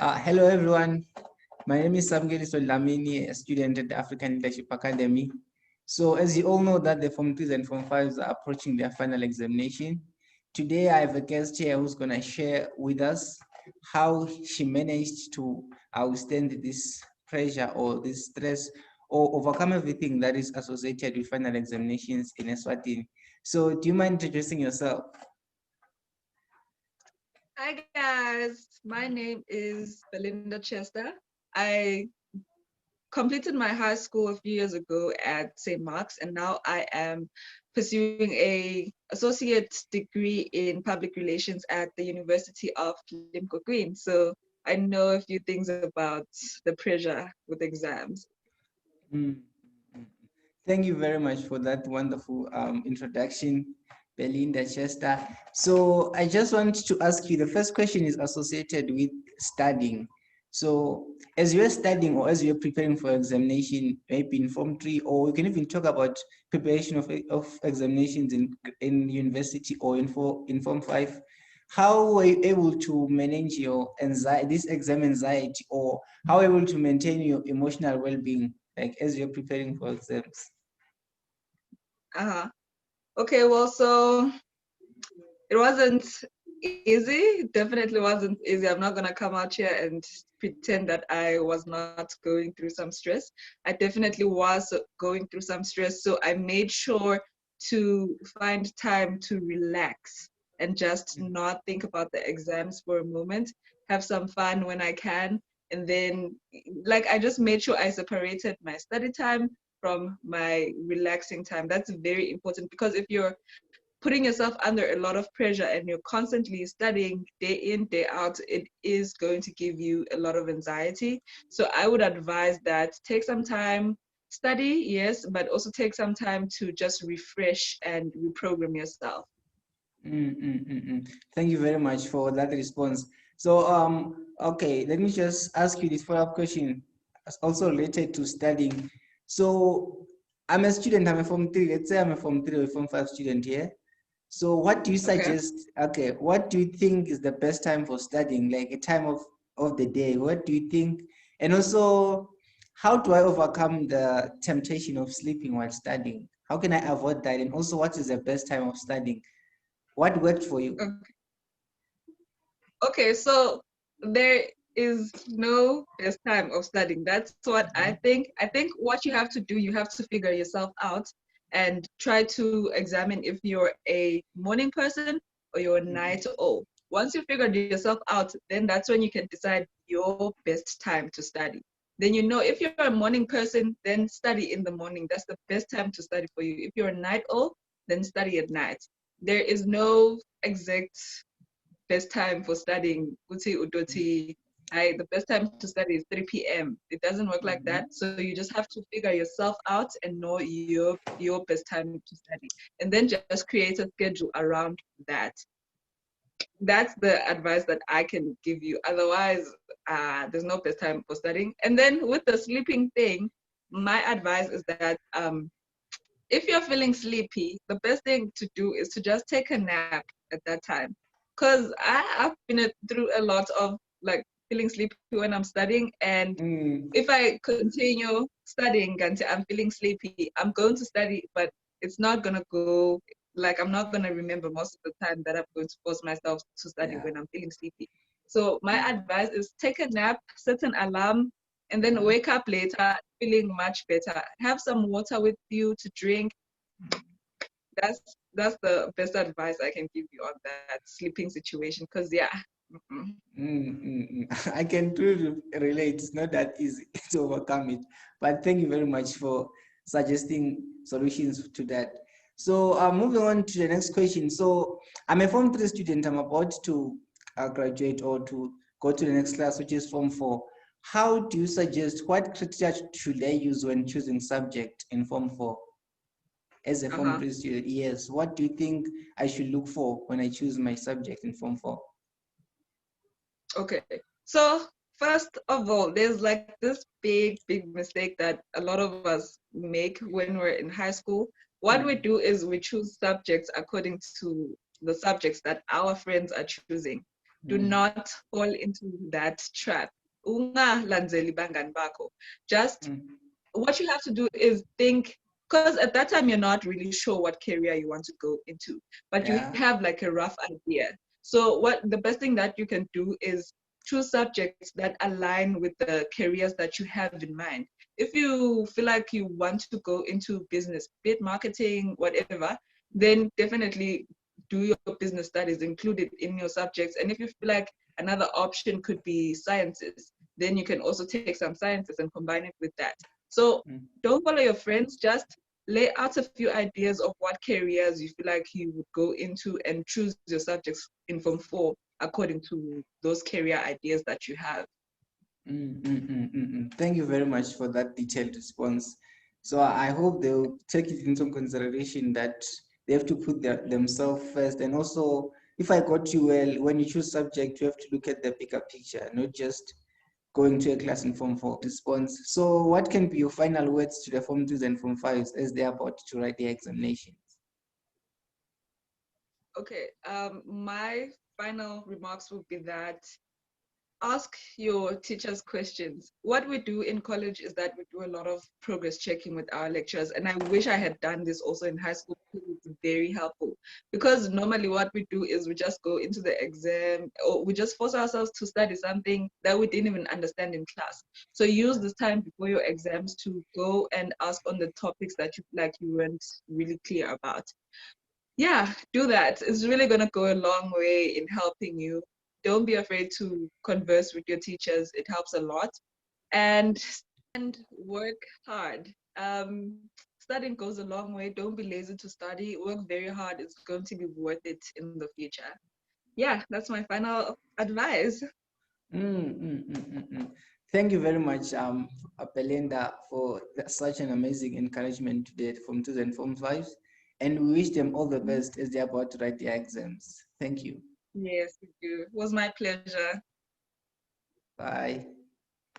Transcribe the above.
Hello, everyone. My name is Samkeliso Dlamini, a student at the African Leadership Academy. So as you all know that the Form 3s and Form 5s are approaching their final examination, today I have a guest here who's going to share with us how she managed to withstand this pressure or this stress or overcome everything that is associated with final examinations in Eswatini. So do you mind introducing yourself? Hi guys, my name is Bellinda Chester. I completed my high school a few years ago at St. Mark's, and now I am pursuing a associate degree in public relations at the University of Limkokwing. So I know a few things about the pressure with exams. Mm. Thank you very much for that wonderful introduction, Bellinda Chester. So I just want to ask you, the first question is associated with studying. So as you're studying or as you're preparing for examination, maybe in Form 3, or you can even talk about preparation of examinations in university or in Form 5, how were you able to manage your anxiety, this exam anxiety, or how were you able to maintain your emotional well-being, like as you're preparing for exams? Uh-huh. Okay, well, so it wasn't easy. It definitely wasn't easy. I'm not gonna come out here and pretend that I was not going through some stress. I definitely was going through some stress. So I made sure to find time to relax and just not think about the exams for a moment, have some fun when I can. And then, like, I just made sure I separated my study time from my relaxing time. That's very important because if you're putting yourself under a lot of pressure and you're constantly studying day in, day out, it is going to give you a lot of anxiety. So I would advise that take some time, study, yes, but also take some time to just refresh and reprogram yourself. Thank you very much for that response. So, okay, let me just ask you this follow-up question, also related to studying. So, I'm a student, I'm a Form 3, let's say I'm a Form 3 or a Form 5 student here. So what do you Okay. suggest? Okay, what do you think is the best time for studying, like a time of the day? What do you think? And also, how do I overcome the temptation of sleeping while studying? How can I avoid that? And also, what is the best time of studying? What worked for you? Okay, so there is no best time of studying. That's what I Mhm. think. I think what you have to do, you have to figure yourself out and try to examine if you're a morning person or you're a night owl. Once you figured yourself out, then that's when you can decide your best time to study. Then you know if you're a morning person, then study in the morning. That's the best time to study for you. If you're a night owl, then study at night. There is no exact best time for studying, uthi udoti, the best time to study is 3 p.m. It doesn't work like that. Mhm. So you just have to figure yourself out and know your best time to study. And then just create a schedule around that. That's the advice that I can give you. Otherwise, there's no best time for studying. And then with the sleeping thing, my advice is that if you're feeling sleepy, the best thing to do is to just take a nap at that time. Because I've been through a lot of like feeling sleepy when I'm studying. And Mm, if I continue studying until I'm feeling sleepy, I'm going to study, but it's not going to go, like, I'm not going to remember most of the time that I'm going to force myself to study yeah. when I'm feeling sleepy. So my Mm, advice is take a nap, set an alarm, and then mhm. wake up later feeling much better. Have some water with you to drink. That's the best advice I can give you on that sleeping situation. Cause yeah. Mm-mm. I can truly relate. It's not that easy to overcome it. But thank you very much for suggesting solutions to that. So moving on to the next question. So I'm a Form 3 student. I'm about to graduate or to go to the next class, which is Form 4. How do you suggest, what criteria should I use when choosing subject in Form 4? As a Form Uh-huh. 3 student, yes. What do you think I should look for when I choose my subject in Form 4? Okay. So first of all, there's like this big mistake that a lot of us make when we're in high school. What we Mm, do is we choose subjects according to the subjects that our friends are choosing. Do not fall into that trap. Ungalandzeli bangani bakho. Just what you have to do is think, because at that time you're not really sure what career you want to go into, but you Yeah. have like a rough idea. So what the best thing that you can do is choose subjects that align with the careers that you have in mind. If you feel like you want to go into business, be it marketing, whatever, then definitely do your business studies included in your subjects. And if you feel like another option could be sciences, then you can also take some sciences and combine it with that. So don't follow your friends, just lay out a few ideas of what careers you feel like you would go into and choose your subjects in Form 4 according to those career ideas that you have. Thank you very much for that detailed response. So I hope they'll take it into consideration that they have to put themselves first. And also, if I got you well, when you choose subject, you have to look at the bigger picture, not just going to a class in Form 4 response. So what can be your final words to the Form 2s and Form 5s as they're about to write their examinations? Okay, my final remarks would be that ask your teachers questions. What we do in college is that we do a lot of progress checking with our lecturers, and I wish I had done this also in high school because it's very helpful. Because normally what we do is we just go into the exam, or we just force ourselves to study something that we didn't even understand in class. So use this time before your exams to go and ask on the topics that you like you weren't really clear about. Yeah, do that. It's really going to go a long way in helping you. Don't be afraid to converse with your teachers. It helps a lot. And work hard. Studying goes a long way. Don't be lazy to study. Work very hard. It's going to be worth it in the future. Yeah, that's my final advice. Thank you very much, Belinda, for such an amazing encouragement today from 2s and Form 5s. And we wish them all the best as they're about to write their exams. Thank you. Yes, you do. It was my pleasure. Bye.